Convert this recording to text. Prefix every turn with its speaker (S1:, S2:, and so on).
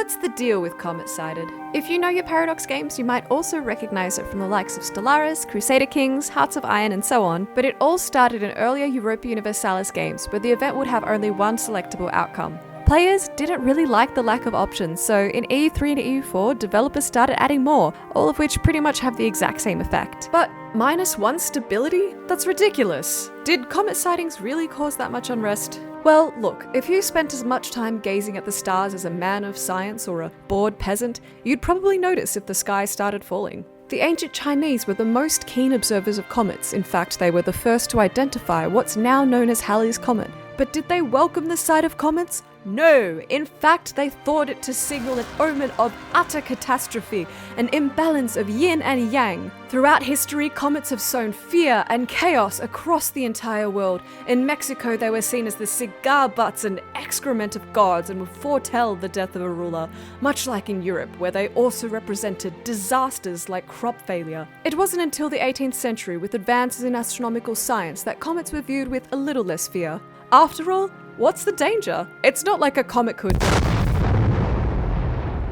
S1: what's the deal with comet sighted? If you know your Paradox games, you might also recognize it from the likes of Stellaris, Crusader Kings, Hearts of Iron, and so on, but it all started in earlier Europa Universalis games, where the event would have only one selectable outcome. Players didn't really like the lack of options, so in EU3 and EU4, developers started adding more, all of which pretty much have the exact same effect. But -1 stability? That's ridiculous. Did comet sightings really cause that much unrest? Well, look, if you spent as much time gazing at the stars as a man of science or a bored peasant, you'd probably notice if the sky started falling. The ancient Chinese were the most keen observers of comets. In fact, they were the first to identify what's now known as Halley's Comet. But did they welcome the sight of comets? No! In fact, they thought it to signal an omen of utter catastrophe, an imbalance of yin and yang. Throughout history, comets have sown fear and chaos across the entire world. In Mexico, they were seen as the cigar butts and excrement of gods and would foretell the death of a ruler, much like in Europe, where they also represented disasters like crop failure. It wasn't until the 18th century, with advances in astronomical science, that comets were viewed with a little less fear. After all, what's the danger? It's not like a comet could